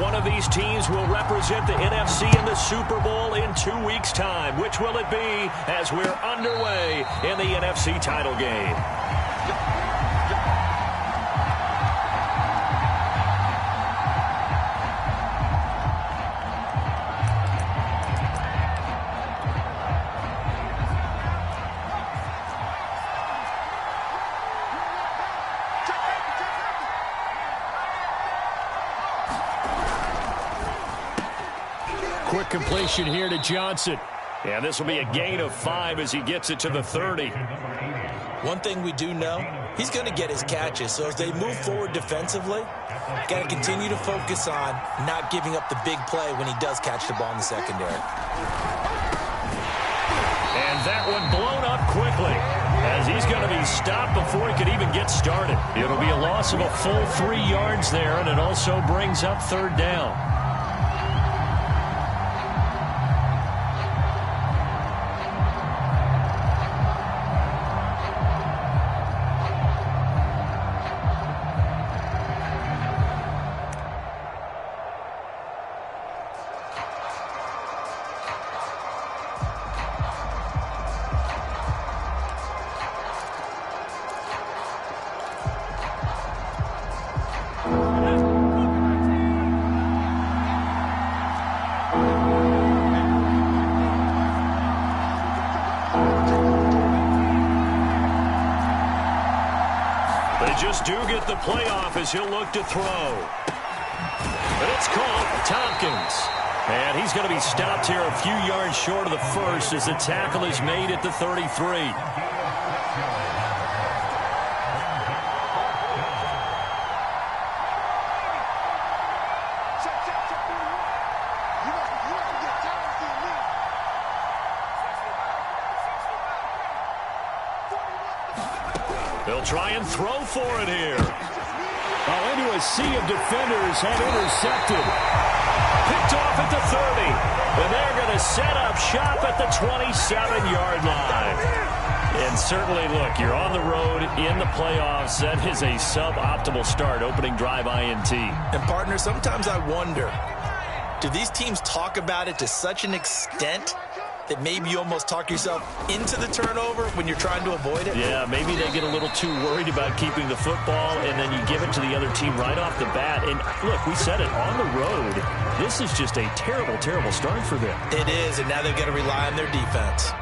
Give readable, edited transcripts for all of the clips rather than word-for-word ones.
One of these teams will represent the NFC in the Super Bowl in 2 weeks' time. Which will it be as we're underway in the NFC title game? Quick completion here to Johnson. And this will be a gain of 5 as he gets it to the 30. One thing we do know, he's going to get his catches. So as they move forward defensively, got to continue to focus on not giving up the big play when he does catch the ball in the secondary. And that one blown up quickly as he's going to be stopped before he could even get started. It'll be a loss of a full 3 yards there, and it also brings up 3rd down. Just do get the playoff as he'll look to throw. But it's caught. Tompkins. And he's going to be stopped here a few yards short of the first as the tackle is made at the 33. They'll try and throw for it here. Oh, into a sea of defenders and intercepted. Picked off at the 30. And they're going to set up shop at the 27-yard line. And certainly, look, you're on the road in the playoffs. That is a suboptimal start, opening drive INT. And, partner, sometimes I wonder, do these teams talk about it to such an extent that maybe you almost talk yourself into the turnover when you're trying to avoid it? Yeah, maybe they get a little too worried about keeping the football, and then you give it to the other team right off the bat. And, look, we said it, on the road, this is just a terrible, terrible start for them. It is, and now they've got to rely on their defense.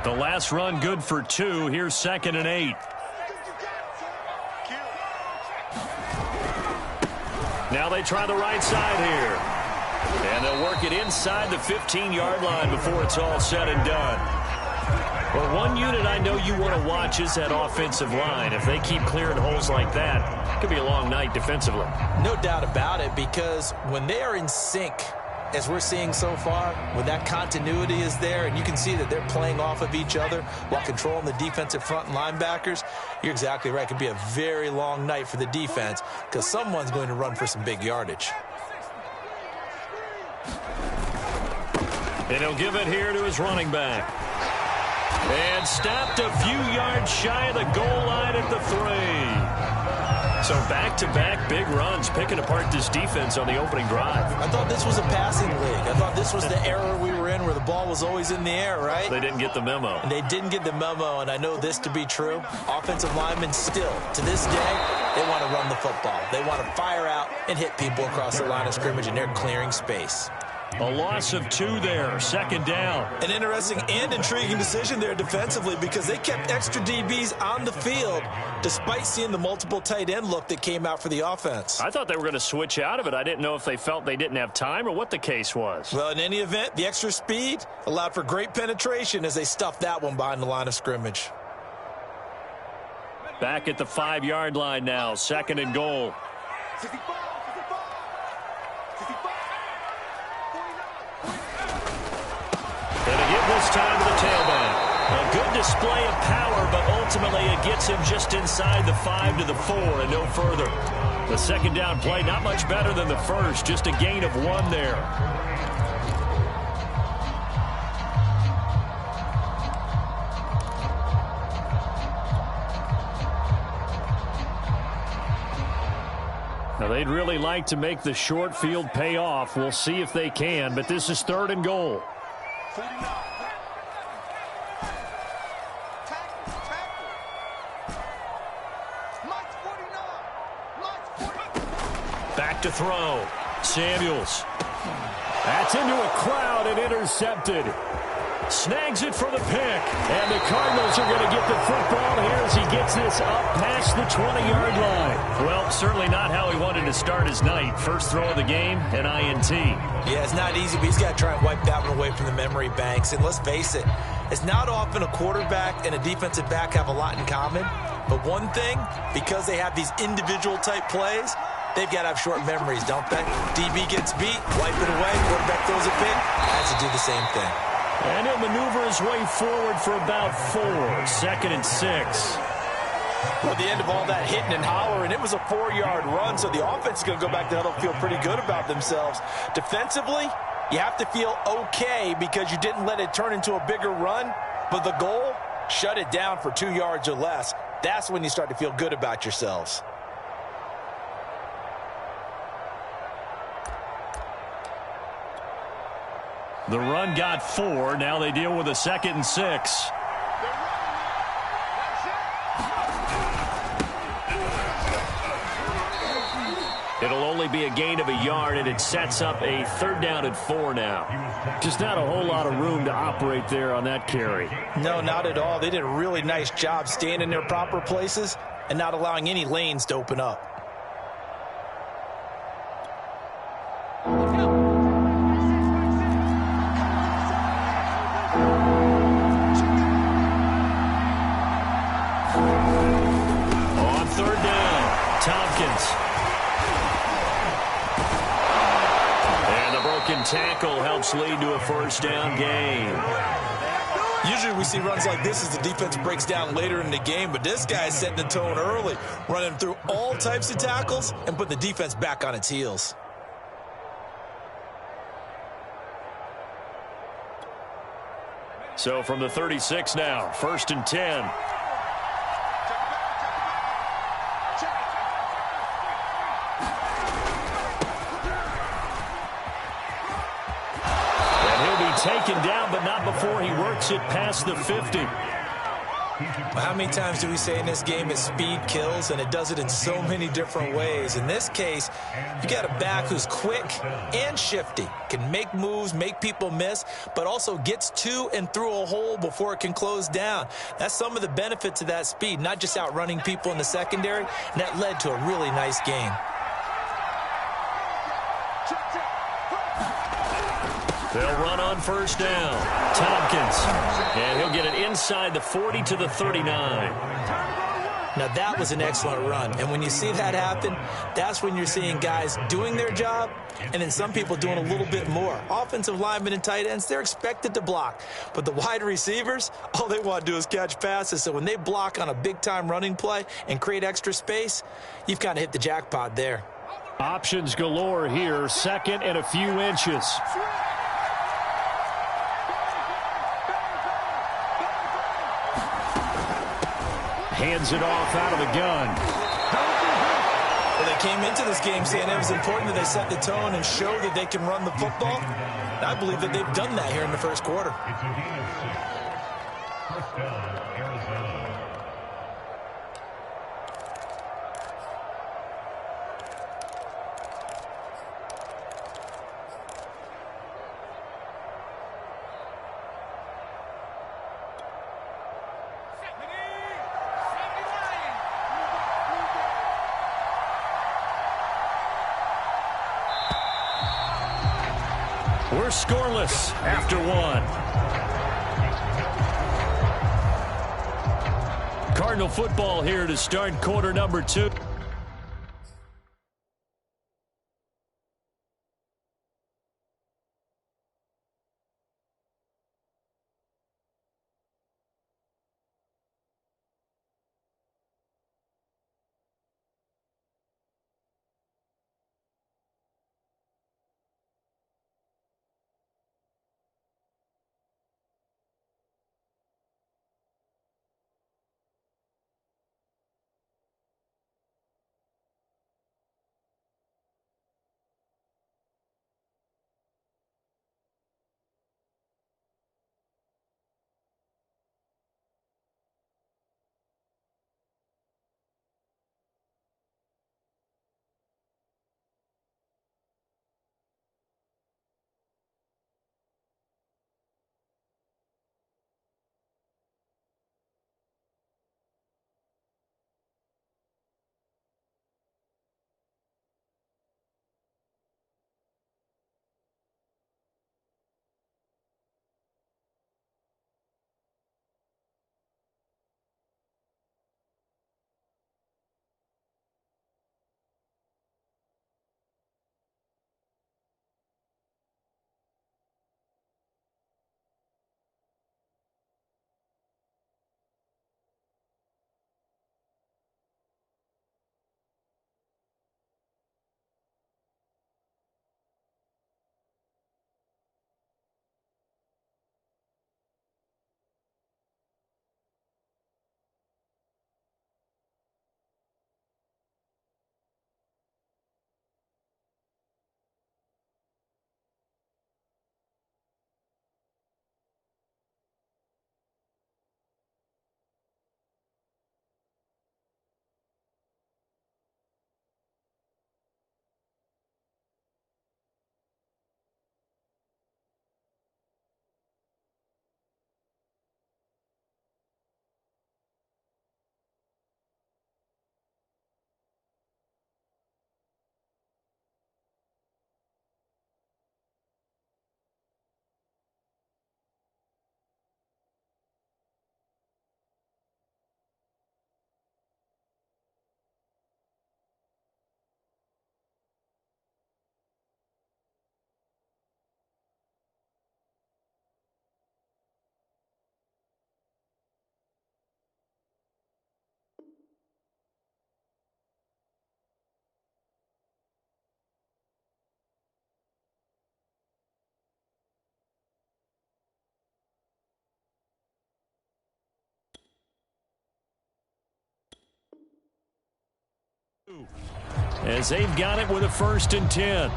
The last run good for 2. Here's 2nd and 8. Now they try the right side here. And they'll work it inside the 15-yard line before it's all said and done. Well, one unit I know you want to watch is that offensive line. If they keep clearing holes like that, it could be a long night defensively. No doubt about it, because when they are in sync, as we're seeing so far, when that continuity is there and you can see that they're playing off of each other while controlling the defensive front and linebackers, you're exactly right. It could be a very long night for the defense because someone's going to run for some big yardage. And he'll give it here to his running back. And stopped a few yards shy of the goal line at the 3. So back-to-back big runs, picking apart this defense on the opening drive. I thought this was a passing league. I thought this was the era we were in where the ball was always in the air, right? They didn't get the memo. And they didn't get the memo, and I know this to be true. Offensive linemen still, to this day, they want to run the football. They want to fire out and hit people across the line of scrimmage, and they're clearing space. A loss of 2 there, 2nd down. An interesting and intriguing decision there defensively because they kept extra DBs on the field despite seeing the multiple tight end look that came out for the offense. I thought they were going to switch out of it. I didn't know if they felt they didn't have time or what the case was. Well, in any event, the extra speed allowed for great penetration as they stuffed that one behind the line of scrimmage. Back at the 5-yard line now, 2nd and goal. This time to the tailback. A good display of power, but ultimately it gets him just inside the 5 to the 4 and no further. The 2nd down play, not much better than the first, just a gain of 1 there. Well, they'd really like to make the short field pay off. We'll see if they can, but this is 3rd and goal. Back to throw. Samuels. That's into a crowd and intercepted. Snags it for the pick. And the Cardinals are going to get the football here as he gets this up past the 20-yard line. Well, certainly not how he wanted to start his night. First throw of the game, an INT. Yeah, it's not easy, but he's got to try and wipe that one away from the memory banks. And let's face it, it's not often a quarterback and a defensive back have a lot in common. But one thing, because they have these individual type plays, they've got to have short memories, don't they? DB gets beat, wipe it away, quarterback throws a pick, has to do the same thing. And he'll maneuver his way forward for about 4. 2nd and 6. Well, at the end of all that hitting and hollering, it was a 4-yard run, so the offense is going to go back to huddle, feel pretty good about themselves. Defensively, you have to feel okay because you didn't let it turn into a bigger run, but the goal, shut it down for 2 yards or less. That's when you start to feel good about yourselves. The run got 4. Now they deal with a 2nd and 6. It'll only be a gain of a yard, and it sets up a 3rd down and 4 now. Just not a whole lot of room to operate there on that carry. No, not at all. They did a really nice job staying in their proper places and not allowing any lanes to open up. On 3rd down, Tompkins. Tackle helps lead to a 1st down gain. Usually we see runs like this as the defense breaks down later in the game, but this guy's setting the tone early, running through all types of tackles and put the defense back on its heels. So from the 36 now, 1st and 10. Taken down, but not before he works it past the 50. How many times do we say in this game that speed kills, and it does it in so many different ways? In this case, you got a back who's quick and shifty, can make moves, make people miss, but also gets to and through a hole before it can close down. That's some of the benefits of that speed, not just outrunning people in the secondary, and that led to a really nice game. They'll run on 1st down. Tompkins. And he'll get it inside the 40 to the 39. Now that was an excellent run. And when you see that happen, that's when you're seeing guys doing their job and then some people doing a little bit more. Offensive linemen and tight ends, they're expected to block. But the wide receivers, all they want to do is catch passes. So when they block on a big-time running play and create extra space, you've kind of hit the jackpot there. Options galore here. 2nd and a few inches. Hands it off out of the gun. Well, they came into this game saying it was important that they set the tone and show that they can run the football. And I believe that they've done that here in the 1st quarter. We're scoreless after 1. Cardinal football here to start quarter number 2. as they've got it with a 1st and 10.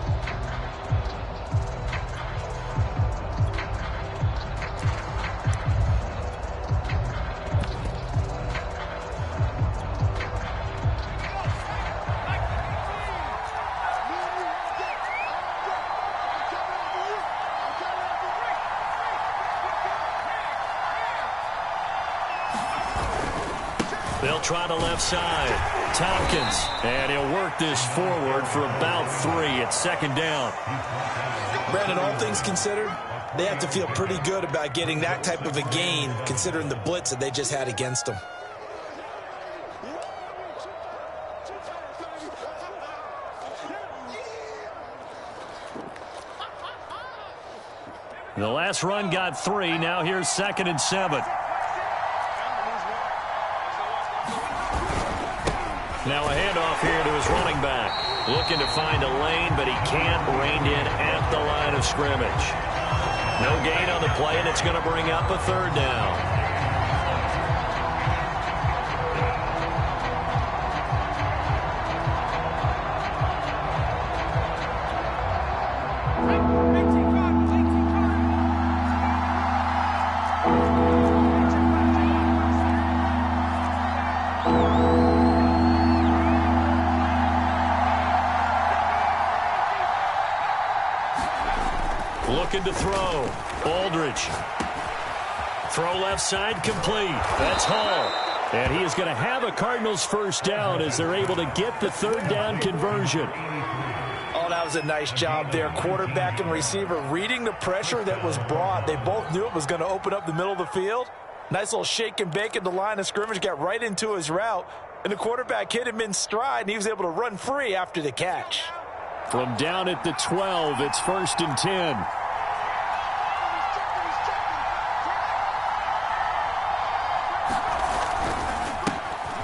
They'll try the left side. Tompkins. And he'll work this forward for about 3. It's 2nd down. Brandon, all things considered, they have to feel pretty good about getting that type of a gain, considering the blitz that they just had against them. The last run got 3. Now here's 2nd and 7. Now a handoff here to his running back. Looking to find a lane, but he can't. Reined in at the line of scrimmage. No gain on the play, and it's going to bring up a 3rd down. Looking to throw. Aldridge. Throw left side complete. That's Hall. And he is going to have a Cardinals 1st down as they're able to get the 3rd down conversion. Oh, that was a nice job there. Quarterback and receiver reading the pressure that was brought. They both knew it was going to open up the middle of the field. Nice little shake and bake at the line of scrimmage. Got right into his route. And the quarterback hit him in stride, and he was able to run free after the catch. From down at the 12, it's 1st and 10.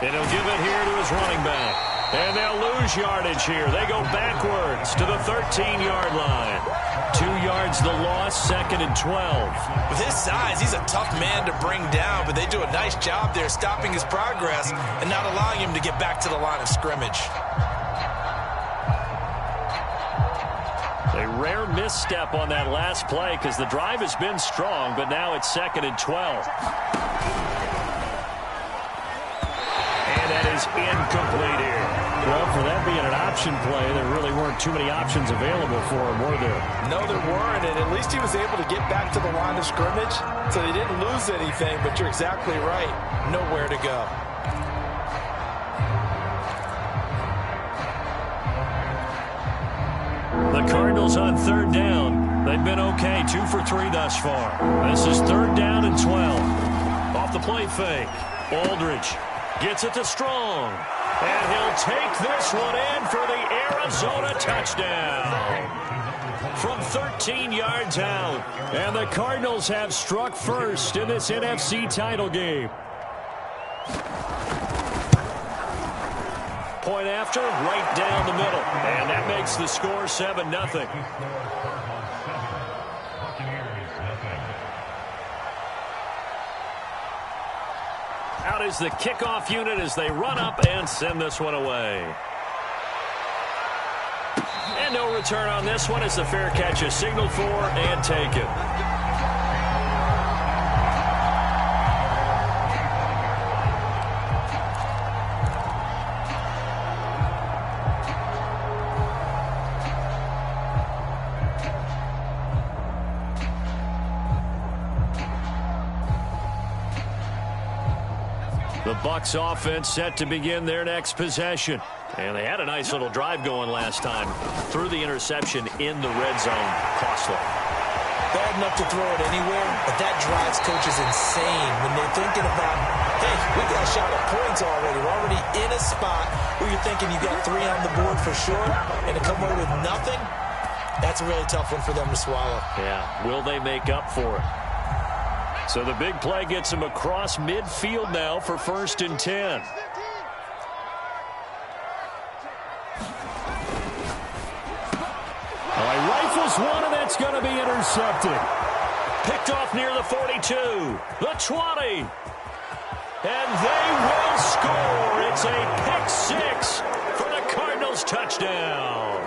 And he'll give it here to his running back. And they'll lose yardage here. They go backwards to the 13-yard line. 2 yards the loss, 2nd and 12. With his size, he's a tough man to bring down, but they do a nice job there stopping his progress and not allowing him to get back to the line of scrimmage. A rare misstep on that last play because the drive has been strong, but now it's 2nd and 12. And that is incomplete here. Well, for that being an option play, there really weren't too many options available for him, were there? No, there weren't, and at least he was able to get back to the line of scrimmage, so they didn't lose anything, but you're exactly right. Nowhere to go. The Cardinals on 3rd down. They've been okay, 2 for 3 thus far. This is 3rd down and 12. Off the play fake. Aldridge gets it to Strong. And he'll take this one in for the Arizona touchdown. From 13 yards out. And the Cardinals have struck first in this NFC title game. Point after, right down the middle. And that makes the score 7-0. Out is the kickoff unit as they run up and send this one away. And no return on this one as the fair catch is signaled for and taken. The Bucs offense set to begin their next possession. And they had a nice little drive going last time. Threw the interception in the red zone. Costly. Bad enough to throw it anywhere, but that drives coaches insane when they're thinking about, hey, we got a shot at points already. We're already in a spot where you're thinking you got 3 on the board for sure, and to come away with nothing, that's a really tough one for them to swallow. Yeah, will they make up for it? So the big play gets him across midfield now for 1st and 10. Rifles one, and that's going to be intercepted. Picked off near the 42, the 20. And they will score. It's a pick 6 for the Cardinals. Samuels, touchdown.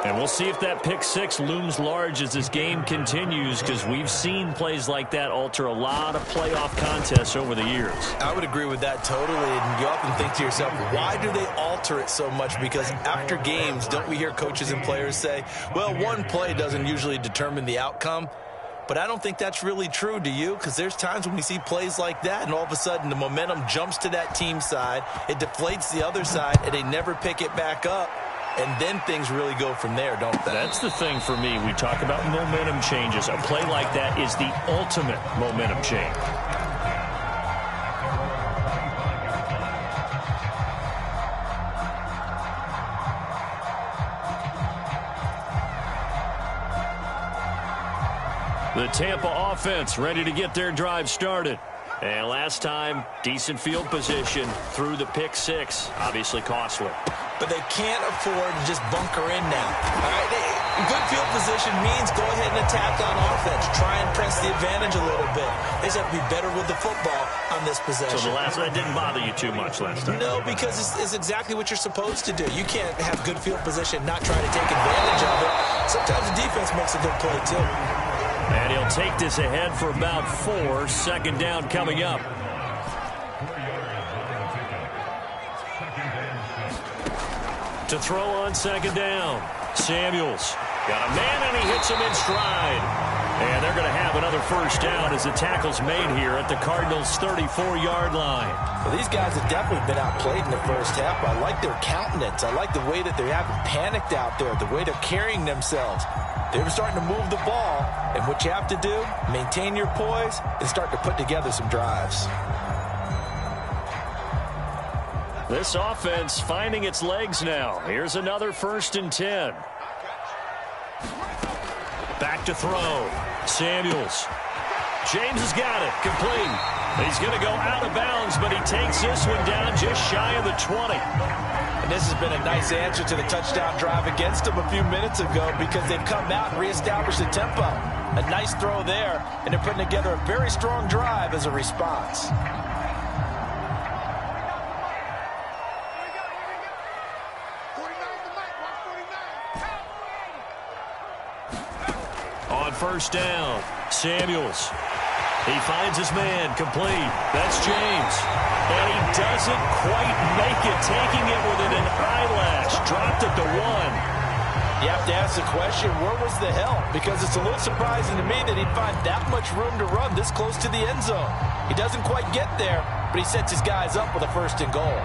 And we'll see if that pick six looms large as this game continues, because we've seen plays like that alter a lot of playoff contests over the years. I would agree with that totally. And you often think to yourself, why do they alter it so much? Because after games, don't we hear coaches and players say, well, one play doesn't usually determine the outcome. But I don't think that's really true, do you? Because there's times when we see plays like that, and all of a sudden the momentum jumps to that team side, it deflates the other side, and they never pick it back up. And then things really go from there, don't they? That's the thing for me. We talk about momentum changes. A play like that is the ultimate momentum change. The Tampa offense ready to get their drive started. And last time, decent field position through the pick six. Obviously costly. But they can't afford to just bunker in now. All right, good field position means go ahead and attack on offense. Try and press the advantage a little bit. They just have to be better with the football on this possession. So that didn't bother you too much last time? No, because it's exactly what you're supposed to do. You can't have good field position, not try to take advantage of it. Sometimes the defense makes a good play, too. And he'll take this ahead for about 4. Second down coming up. To throw on second down. Samuels got a man, and he hits him in stride. And they're going to have another first down as the tackle's made here at the Cardinals' 34-yard line. Well, these guys have definitely been outplayed in the first half. I like their countenance. I like the way that they haven't panicked out there, the way they're carrying themselves. They're starting to move the ball, and what you have to do, maintain your poise and start to put together some drives. This offense finding its legs now. Here's another 1st and 10. Back to throw. Samuels. James has got it. Complete. He's going to go out of bounds, but he takes this one down just shy of the 20. And this has been a nice answer to the touchdown drive against them a few minutes ago, because they've come out and reestablished the tempo. A nice throw there, and they're putting together a very strong drive as a response. On first down, Samuels. He finds his man, complete. That's James. And he doesn't quite make it, taking it within an eyelash. Dropped at the 1. You have to ask the question, where was the help? Because it's a little surprising to me that he'd find that much room to run this close to the end zone. He doesn't quite get there, but he sets his guys up with a 1st and goal.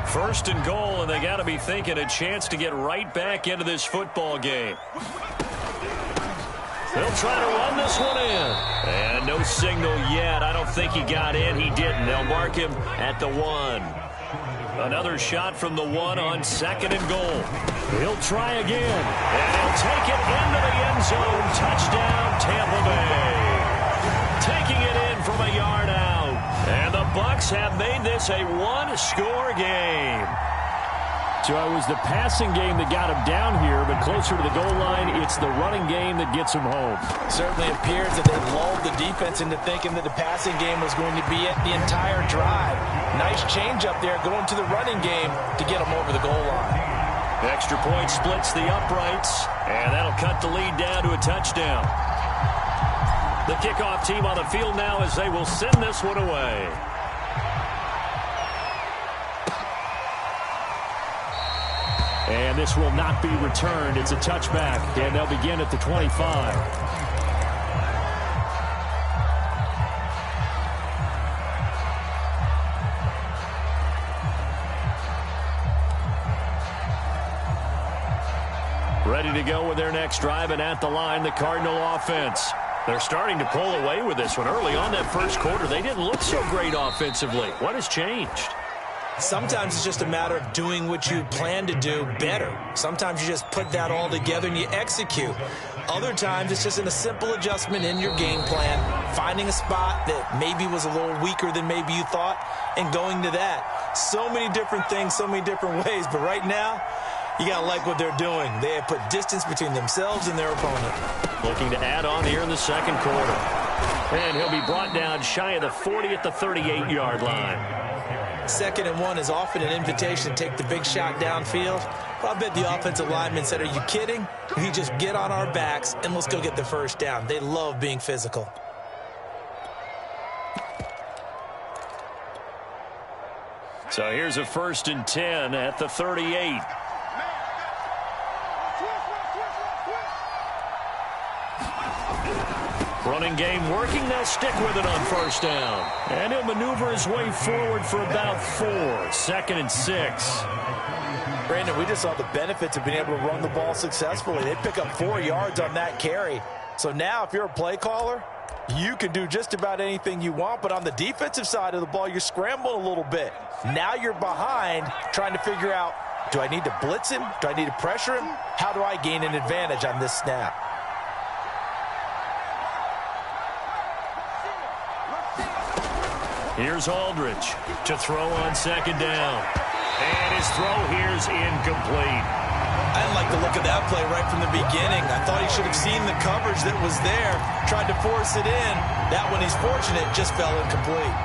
First and goal, and they got to be thinking a chance to get right back into this football game. They'll try to run this one in. And no signal yet. I don't think he got in. He didn't. They'll mark him at the 1. Another shot from the 1 on 2nd and goal. He'll try again. And he'll take it into the end zone. Touchdown, Tampa Bay. Taking it in from a yard out. And the Bucs have made this a 1-score game. So it was the passing game that got him down here, but closer to the goal line, it's the running game that gets him home. Certainly appears that they lulled the defense into thinking that the passing game was going to be at the entire drive. Nice change up there going to the running game to get them over the goal line. Extra point splits the uprights, and that'll cut the lead down to a touchdown. The kickoff team on the field now as they will send this one away. And this will not be returned. It's a touchback, and they'll begin at the 25. Ready to go with their next drive, and at the line, the Cardinal offense. They're starting to pull away with this one. Early on that first quarter, they didn't look so great offensively. What has changed? Sometimes it's just a matter of doing what you plan to do better. Sometimes you just put that all together and you execute. Other times it's just a simple adjustment in your game plan, finding a spot that maybe was a little weaker than maybe you thought, and going to that. So many different things, so many different ways, but right now, you got to like what they're doing. They have put distance between themselves and their opponent. Looking to add on here in the second quarter. And he'll be brought down shy of the 40 at the 38-yard line. 2nd and 1 is often an invitation to take the big shot downfield. But I bet the offensive lineman said, are you kidding? We just get on our backs and let's go get the first down. They love being physical. So here's a 1st and 10 at the 38. Running game working. They'll stick with it on 1st down. And he'll maneuver his way forward for about 4. 2nd and 6. Brandon, we just saw the benefits of being able to run the ball successfully. They pick up 4 yards on that carry. So now if you're a play caller, you can do just about anything you want. But on the defensive side of the ball, you're scrambling a little bit. Now you're behind trying to figure out, do I need to blitz him? Do I need to pressure him? How do I gain an advantage on this snap? Here's Aldridge to throw on 2nd down. And his throw here's incomplete. I didn't like the look of that play right from the beginning. I thought he should have seen the coverage that was there, tried to force it in. That one, he's fortunate, just fell incomplete.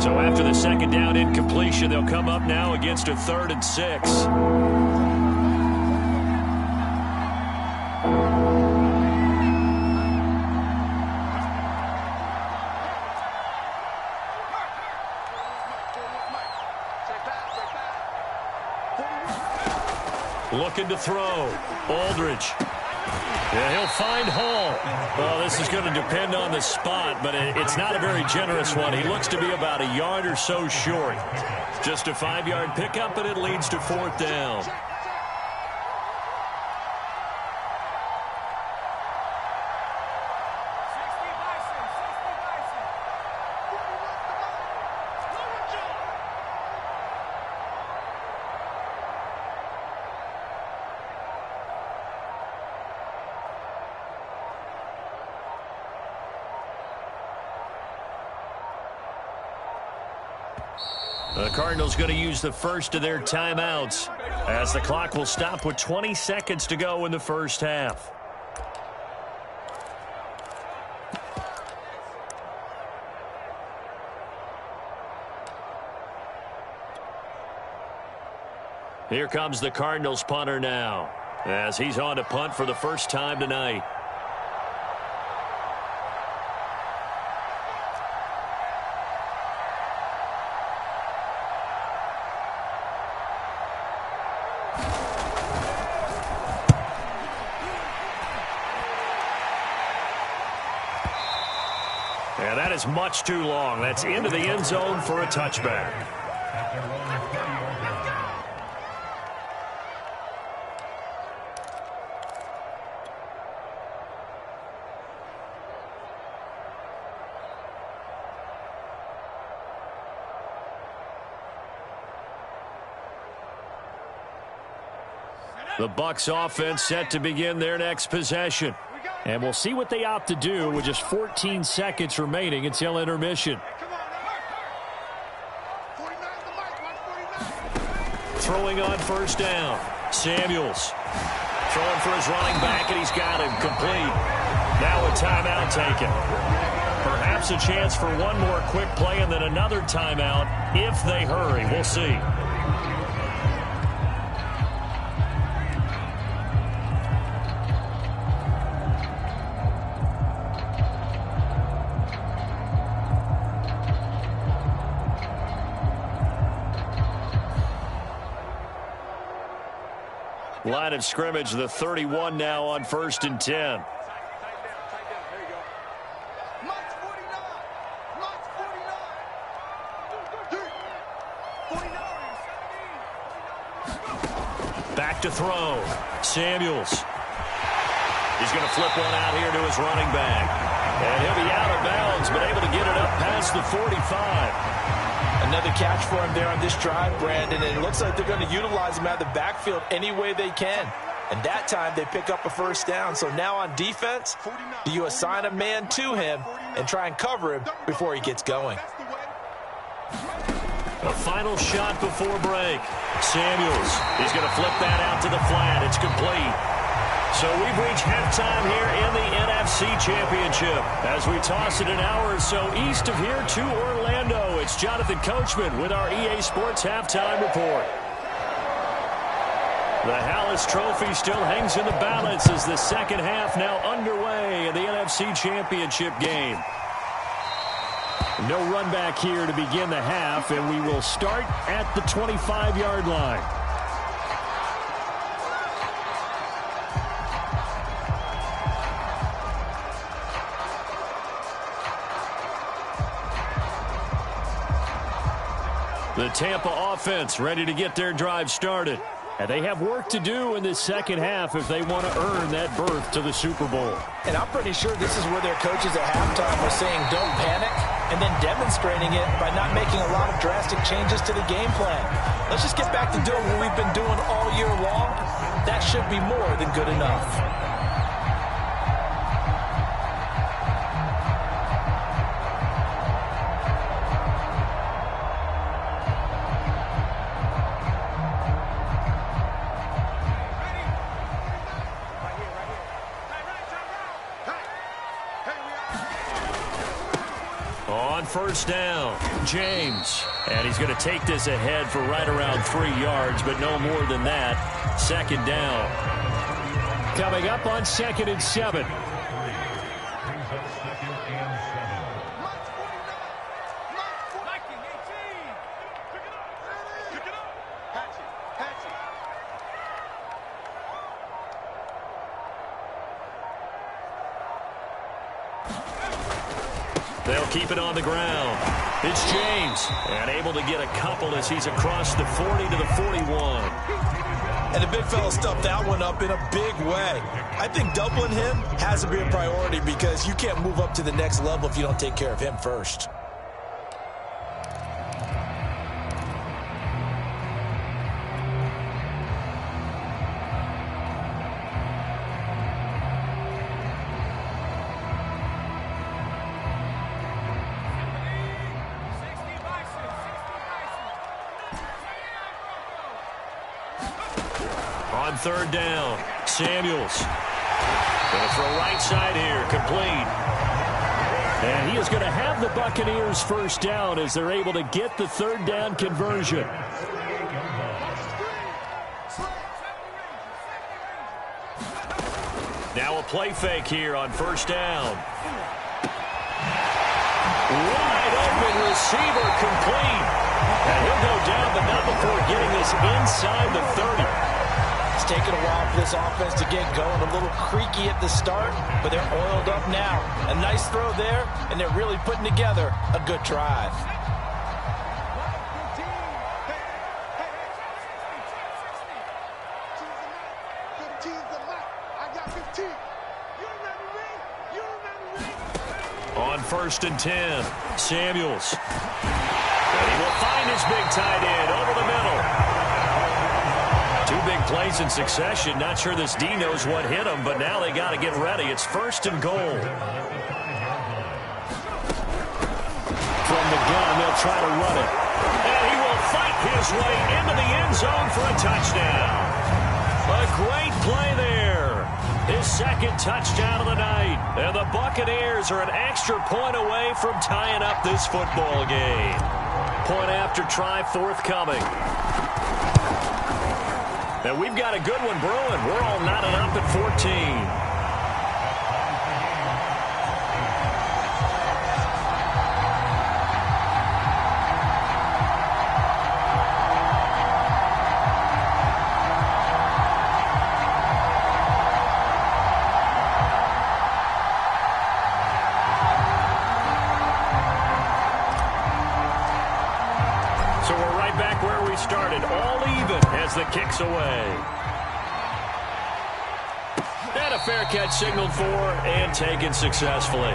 So after the 2nd down incompletion, they'll come up now against a 3rd and 6. Looking to throw. Aldridge. Yeah, he'll find Hall. Well, this is going to depend on the spot, but it's not a very generous one. He looks to be about a yard or so short. Just a 5-yard pickup, and it leads to 4th down. The Cardinals going to use the first of their timeouts as the clock will stop with 20 seconds to go in the first half. Here comes the Cardinals punter now as he's on to punt for the first time tonight. And that is much too long. That's into the end zone for a touchback. The Bucs offense set to begin their next possession. And we'll see what they opt to do with just 14 seconds remaining until intermission. Throwing on 1st down. Samuels. Throwing for his running back, and he's got him complete. Now a timeout taken. Perhaps a chance for one more quick play and then another timeout if they hurry. We'll see. Line of scrimmage, the 31 now on 1st and 10. Back to throw. Samuels. He's going to flip one out here to his running back. And he'll be out of bounds, but able to get it up past the 45. Another catch for him there on this drive, Brandon, and it looks like they're going to utilize him out of the backfield any way they can. And that time they pick up a 1st down. So now on defense, do you assign a man to him and try and cover him before he gets going? A final shot before break. Samuels, he's going to flip that out to the flat. It's complete. So we've reached halftime here in the NFC Championship. As we toss it an hour or so east of here to Orlando, it's Jonathan Coachman with our EA Sports Halftime Report. The Hallis Trophy still hangs in the balance as the second half now underway in the NFC Championship game. No run back here to begin the half, and we will start at the 25-yard line. The Tampa offense ready to get their drive started. And they have work to do in this second half if they want to earn that berth to the Super Bowl. And I'm pretty sure this is where their coaches at halftime were saying don't panic, and then demonstrating it by not making a lot of drastic changes to the game plan. Let's just get back to doing what we've been doing all year long. That should be more than good enough. First down, James. And he's going to take this ahead for right around 3 yards, but no more than that. Second down. Coming up on 2nd and 7. They'll keep it on the ground. It's James, and able to get a couple as he's across the 40 to the 41. And the big fella stuffed that one up in a big way. I think doubling him has to be a priority because you can't move up to the next level if you don't take care of him first. On third down, Samuels. Going to throw right side here, complete. And he is going to have the Buccaneers first down as they're able to get the third down conversion. Now a play fake here on first down. Wide open receiver, complete. And he'll go down, but not before getting this inside the 30. It's taken a while for this offense to get going. A little creaky at the start, but they're oiled up now. A nice throw there, and they're really putting together a good drive. On 1st and 10, Samuels. And he will find his big tight end over the middle. 2 big plays in succession. Not sure this D knows what hit him, but now they got to get ready. It's 1st and goal. From the gun, they'll try to run it. And he will fight his way into the end zone for a touchdown. A great play there. His second touchdown of the night. And the Buccaneers are an extra point away from tying up this football game. Point after try forthcoming. And we've got a good one brewing. We're all knotted up at 14. Started all even as the kick's away. And a fair catch signaled for and taken successfully.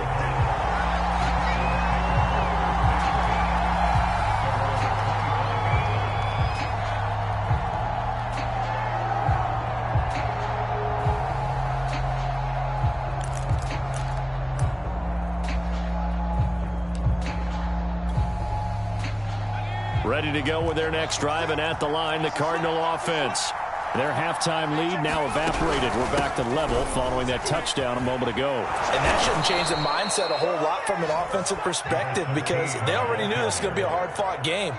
Ready to go with their next drive, and at the line, the Cardinal offense. Their halftime lead now evaporated. We're back to level following that touchdown a moment ago. And that shouldn't change the mindset a whole lot from an offensive perspective because they already knew this was going to be a hard-fought game.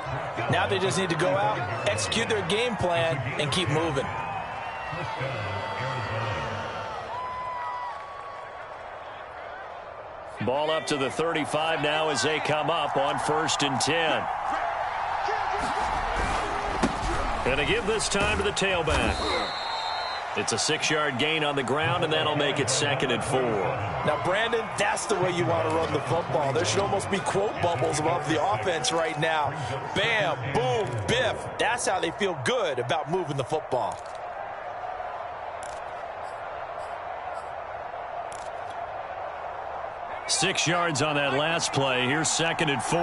Now they just need to go out, execute their game plan, and keep moving. Ball up to the 35 now as they come up on 1st and 10. And to give this time to the tailback. It's a 6-yard gain on the ground, and that'll make it 2nd and 4. Now, Brandon, that's the way you want to run the football. There should almost be quote bubbles above the offense right now. Bam, boom, biff. That's how they feel good about moving the football. Six yards on that last play. Here's 2nd and 4.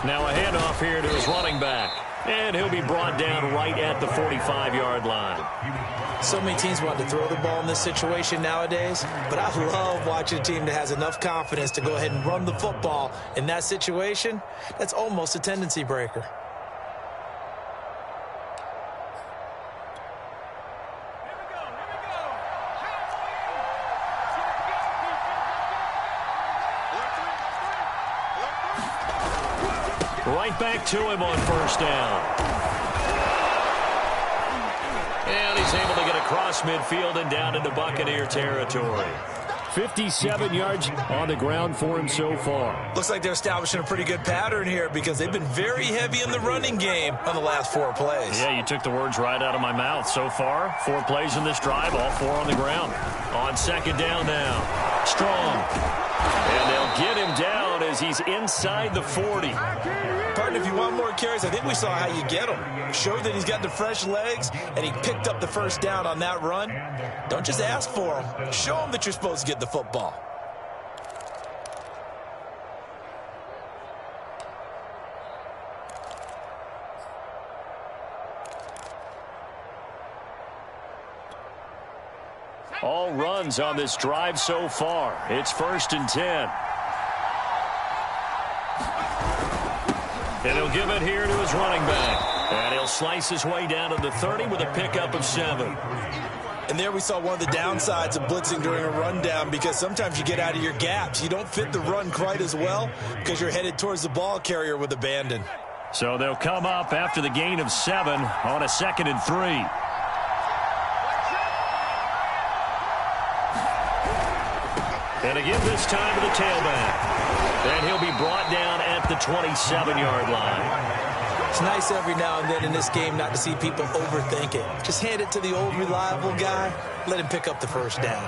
Now a handoff here to his running back. And he'll be brought down right at the 45-yard line. So many teams want to throw the ball in this situation nowadays, but I love watching a team that has enough confidence to go ahead and run the football in that situation. That's almost a tendency breaker. Right back to him on 1st down. And he's able to get across midfield and down into Buccaneer territory. 57 yards on the ground for him so far. Looks like they're establishing a pretty good pattern here because they've been very heavy in the running game on the last 4 plays. Yeah, you took the words right out of my mouth. So far, 4 plays in this drive, all 4 on the ground. On 2nd down now. Strong. And they'll get him down as he's inside the 40. Partner, if you want more carries, I think we saw how you get him. Showed that he's got the fresh legs, and he picked up the 1st down on that run. Don't just ask for him. Show him that you're supposed to get the football. All runs on this drive so far. It's 1st and 10. And he'll give it here to his running back. And he'll slice his way down to the 30 with a pickup of 7. And there we saw one of the downsides of blitzing during a rundown because sometimes you get out of your gaps. You don't fit the run quite as well because you're headed towards the ball carrier with abandon. So they'll come up after the gain of 7 on a 2nd and 3. And again this time to the tailback. And he'll be brought down at the 27-yard line. It's nice every now and then in this game not to see people overthink it. Just hand it to the old reliable guy. Let him pick up the 1st down.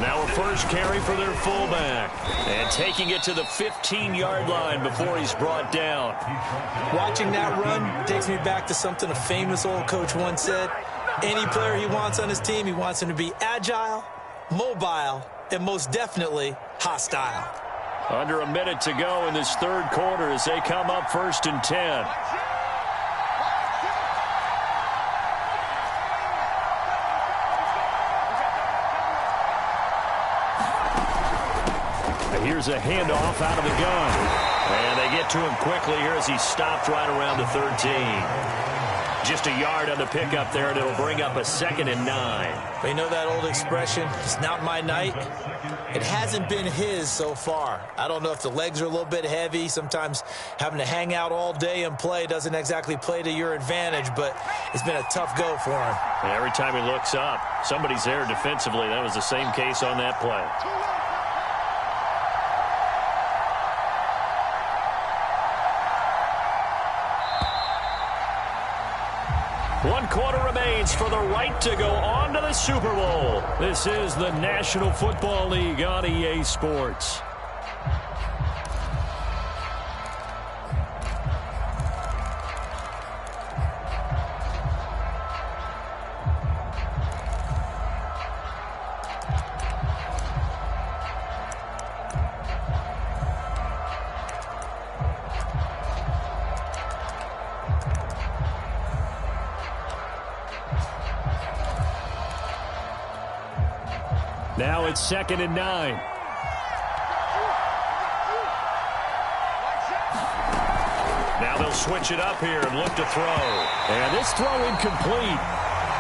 Now a first carry for their fullback. And taking it to the 15-yard line before he's brought down. Watching that run takes me back to something a famous old coach once said. Any player he wants on his team, he wants him to be agile, mobile, and most definitely hostile. Under a minute to go in this 3rd quarter as they come up 1st and 10. Here's a handoff out of the gun. And they get to him quickly here as he's stopped right around the 13. Just a yard on the pickup there, and it'll bring up a 2nd and 9. But you know that old expression, it's not my night? It hasn't been his so far. I don't know if the legs are a little bit heavy. Sometimes having to hang out all day and play doesn't exactly play to your advantage, but it's been a tough go for him. And every time he looks up, somebody's there defensively. That was the same case on that play. 1 quarter remains for the right to go on to the Super Bowl. This is the National Football League on EA Sports. Now it's 2nd and 9. Now they'll switch it up here and look to throw. And this throw incomplete.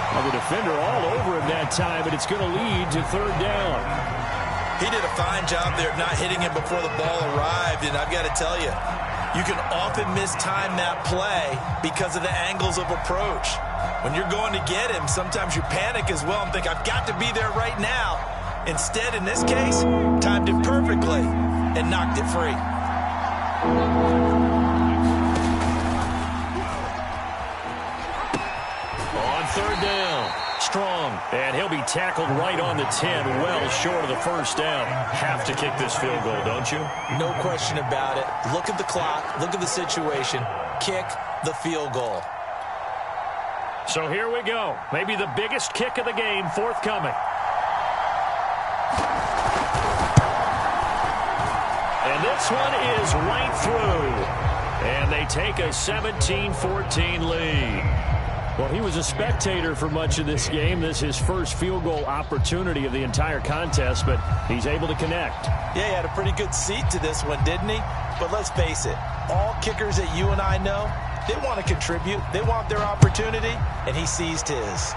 Well, the defender all over him that time, and it's going to lead to 3rd down. He did a fine job there of not hitting him before the ball arrived, and I've got to tell you, you can often mistime that play because of the angles of approach. When you're going to get him, sometimes you panic as well and think, I've got to be there right now. Instead, in this case, timed it perfectly and knocked it free. On 3rd down, Strong, and he'll be tackled right on the 10, well short of the 1st down. Have to kick this field goal, don't you? No question about it. Look at the clock. Look at the situation. Kick the field goal. So here we go. Maybe the biggest kick of the game forthcoming. And this one is right through. And they take a 17-14 lead. Well, he was a spectator for much of this game. This is his first field goal opportunity of the entire contest, but he's able to connect. Yeah, he had a pretty good seat to this one, didn't he? But let's face it, all kickers that you and I know, they want to contribute. They want their opportunity, and he seized his.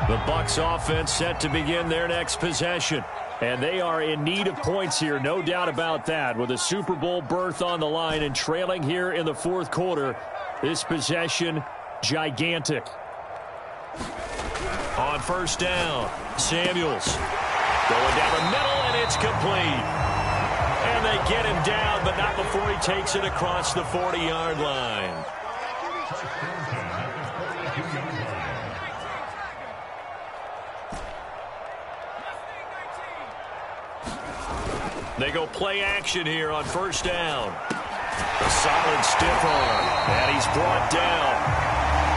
The Bucs offense set to begin their next possession. And they are in need of points here, no doubt about that. With a Super Bowl berth on the line and trailing here in the 4th quarter, this possession, gigantic. On 1st down, Samuels going down the middle, and it's complete. And they get him down, but not before he takes it across the 40-yard line. They go play action here on 1st down. A solid stiff arm, and he's brought down.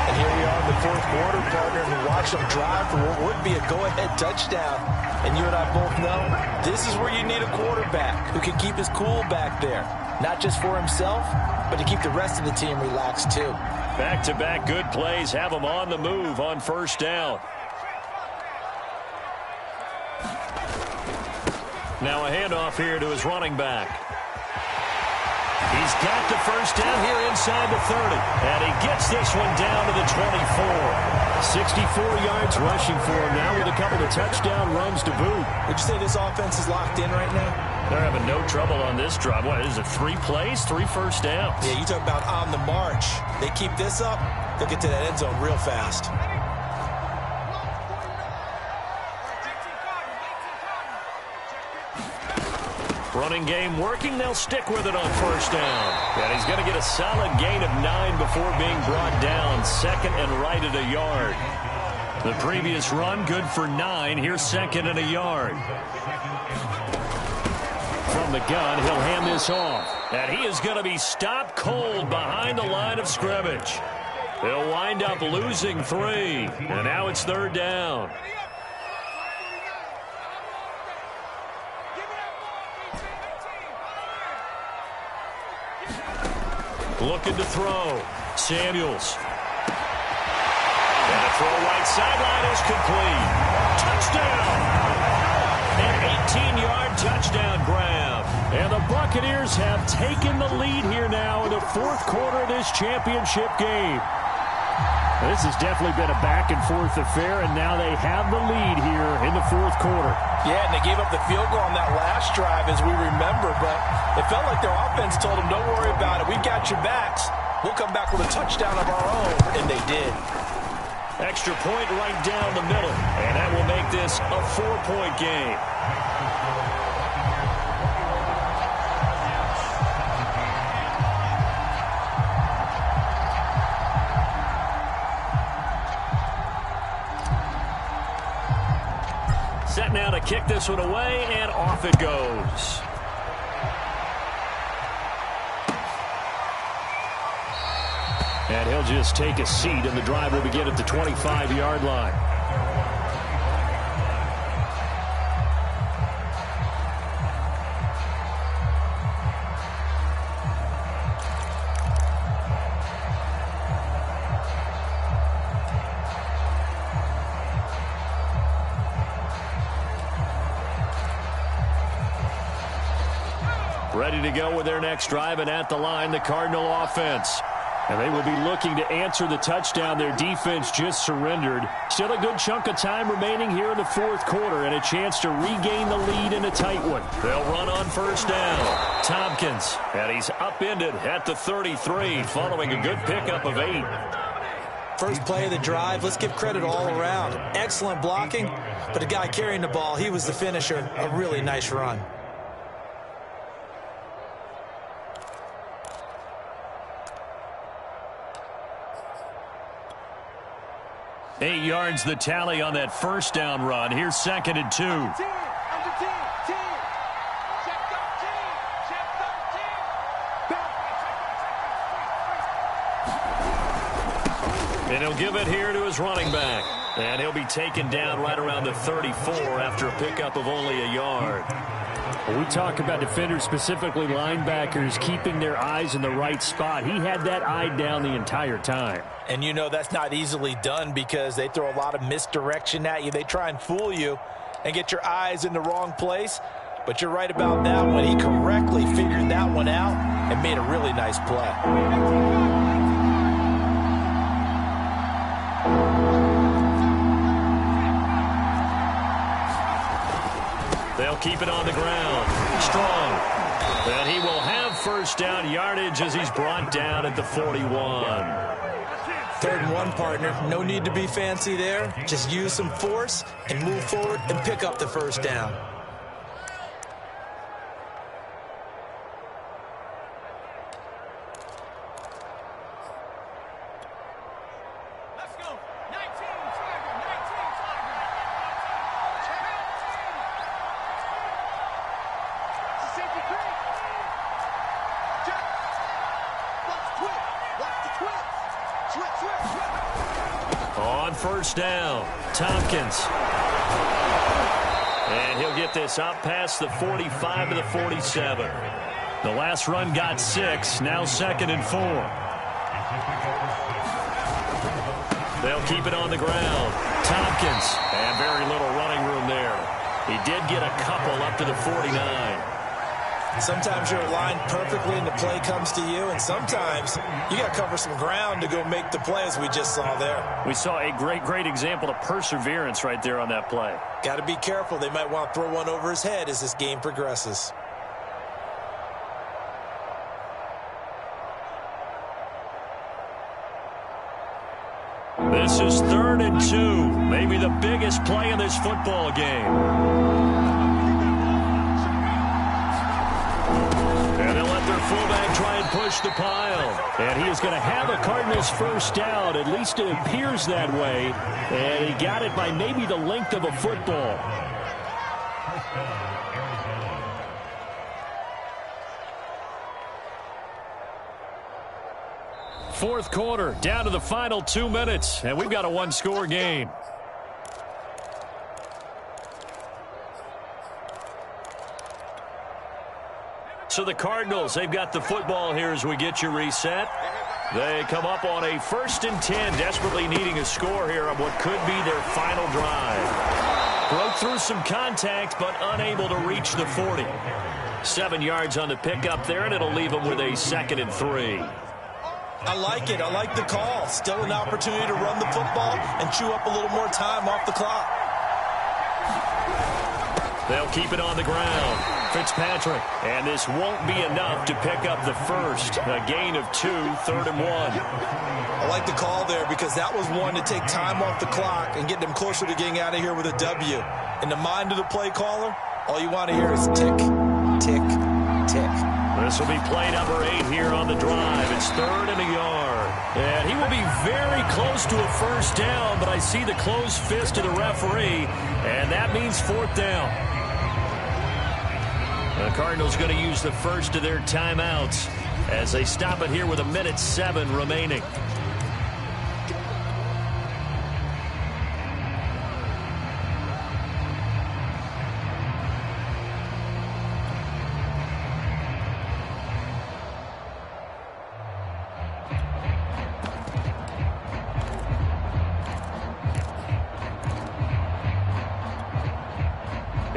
And here we are in the 4th quarter, partner, and watch them drive for what would be a go-ahead touchdown. And you and I both know this is where you need a quarterback who can keep his cool back there. Not just for himself, but to keep the rest of the team relaxed too. Back-to-back good plays have him on the move on 1st down. Now a handoff here to his running back. He's got the 1st down here inside the 30. And he gets this one down to the 24. 64 yards rushing for him now with a couple of touchdown runs to boot. Would you say this offense is locked in right now? They're having no trouble on this drive. What is it, 3 plays, 3 first downs? Yeah, you talk about on the march. They keep this up, they'll get to that end zone real fast. Running game working. They'll stick with it on 1st down. And he's going to get a solid gain of 9 before being brought down. 2nd and right at a yard. The previous run good for 9. Here's 2nd and a yard. From the gun, he'll hand this off. And he is going to be stopped cold behind the line of scrimmage. They'll wind up losing 3. And now it's 3rd down. Looking to throw. Samuels. And a throw right sideline is complete. Touchdown! An 18-yard touchdown grab. And the Buccaneers have taken the lead here now in the 4th quarter of this championship game. This has definitely been a back-and-forth affair, and now they have the lead here in the 4th quarter. Yeah, and they gave up the field goal on that last drive, as we remember, but it felt like their offense told them, don't worry about it. We've got your backs. We'll come back with a touchdown of our own, and they did. Extra point right down the middle, and that will make this a 4-point game. Set now to kick this one away, and off it goes. And he'll just take a seat, and the drive will begin at the 25-yard line. Ready to go with their next drive, and at the line, the Cardinal offense. And they will be looking to answer the touchdown their defense just surrendered. Still a good chunk of time remaining here in the fourth quarter and a chance to regain the lead in a tight one. They'll run on first down. Tompkins, and he's upended at the 33 following a good pickup of 8. First play of the drive, let's give credit all around. Excellent blocking, but the guy carrying the ball, he was the finisher. A really nice run. Eight yards the tally on that first down run. Here's 2nd and 2. And he'll give it here to his running back. And he'll be taken down right around the 34 after a pickup of only a yard. When we talk about defenders, specifically linebackers, keeping their eyes in the right spot, he had that eye down the entire time. And you know that's not easily done because they throw a lot of misdirection at you. They try and fool you and get your eyes in the wrong place. But you're right about that one. He correctly figured that one out and made a really nice play. They'll keep it on the ground. Strong. And he will have first down yardage as he's brought down at the 41. 3rd and 1, partner. No need to be fancy there. Just use some force and move forward and pick up the first down. On first down, Tompkins. And he'll get this out past the 45 to the 47. The last run got 6, now 2nd and 4. They'll keep it on the ground. Tompkins, and very little running room there. He did get a couple up to the 49. Sometimes you're aligned perfectly and the play comes to you, and sometimes you got to cover some ground to go make the play, as we just saw there. We saw a great example of perseverance right there on that play. Got to be careful. They might want to throw one over his head as this game progresses. This is 3rd and 2, maybe the biggest play in this football game. And they'll let their fullback try and push the pile. And he is going to have a Cardinals first down. At least it appears that way. And he got it by maybe the length of a football. Fourth quarter, down to the final 2 minutes. And we've got a one-score game. So the Cardinals, they've got the football here as we get you reset. They come up on a 1st and 10, desperately needing a score here on what could be their final drive. Broke through some contact, but unable to reach the 40. 7 yards on the pickup there, and it'll leave them with a 2nd and 3. I like it. I like the call. Still an opportunity to run the football and chew up a little more time off the clock. They'll keep it on the ground. Fitzpatrick, and this won't be enough to pick up the first. A gain of 2, 3rd and 1. I like the call there because that was one to take time off the clock and get them closer to getting out of here with a W. In the mind of the play caller, all you want to hear is tick, tick, tick. This will be play number 8 here on the drive. It's 3rd and a yard. And he will be very close to a first down, but I see the closed fist of the referee, and that means 4th down. The Cardinals going to use the first of their timeouts as they stop it here with 1:07 remaining.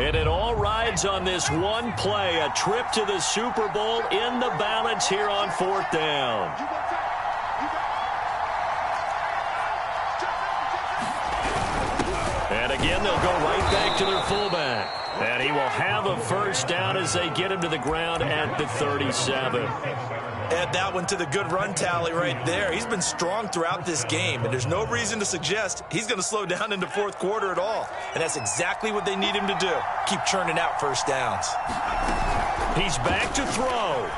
And it all rides on this one play, a trip to the Super Bowl in the balance here on 4th down. And again, they'll go right back to their fullback. And he will have a first down as they get him to the ground at the 37. Add that one to the good run tally right there. He's been strong throughout this game, and there's no reason to suggest he's going to slow down in the fourth quarter at all. And that's exactly what they need him to do. Keep churning out first downs. He's back to throw.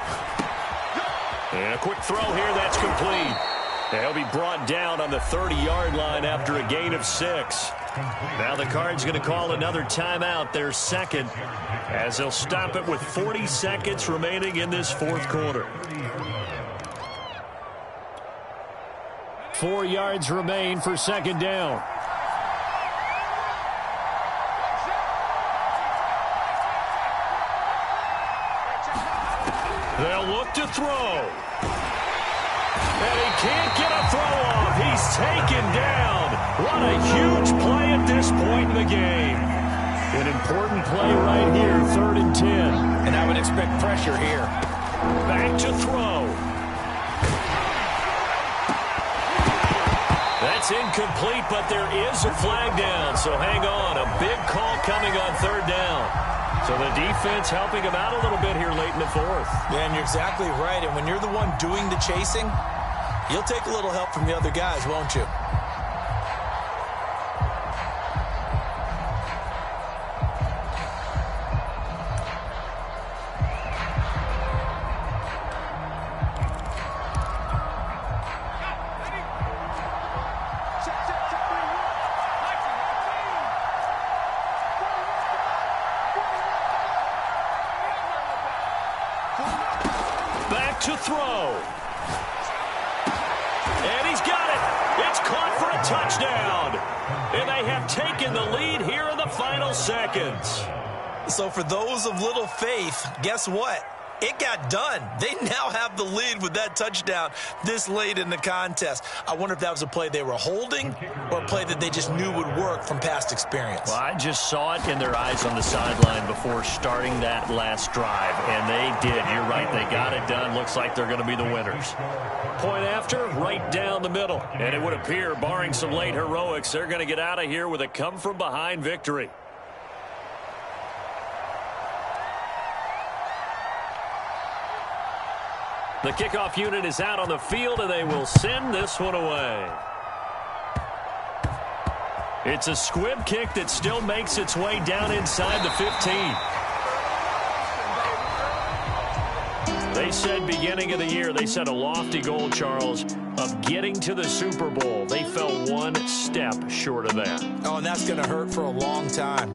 And a quick throw here, that's complete. He'll be brought down on the 30-yard line after a gain of 6. Now the Cards going to call another timeout, their second, as they'll stop it with 40 seconds remaining in this fourth quarter. 4 yards remain for second down. They'll look to throw. And he can't get a throw off. He's taken down. What a huge play at this point in the game. An important play right here, 3rd and 10. And I would expect pressure here. Back to throw. That's incomplete, but there is a flag down, so hang on. A big call coming on 3rd down. So the defense helping him out a little bit here late in the fourth. Yeah, and you're exactly right. And when you're the one doing the chasing, you'll take a little help from the other guys, won't you? Back to throw. And he's got it. It's caught for a touchdown. And they have taken the lead here in the final seconds. So for those of little faith, guess what? It got done. They now have the lead with that touchdown this late in the contest. I wonder if that was a play they were holding or a play that they just knew would work from past experience. Well, I just saw it in their eyes on the sideline before starting that last drive, and they did. You're right. They got it done. Looks like they're going to be the winners. Point after, right down the middle. And it would appear, barring some late heroics, they're going to get out of here with a come-from-behind victory. The kickoff unit is out on the field, and they will send this one away. It's a squib kick that still makes its way down inside the 15. They said beginning of the year, they set a lofty goal, Charles, of getting to the Super Bowl. They fell one step short of that. Oh, and that's going to hurt for a long time.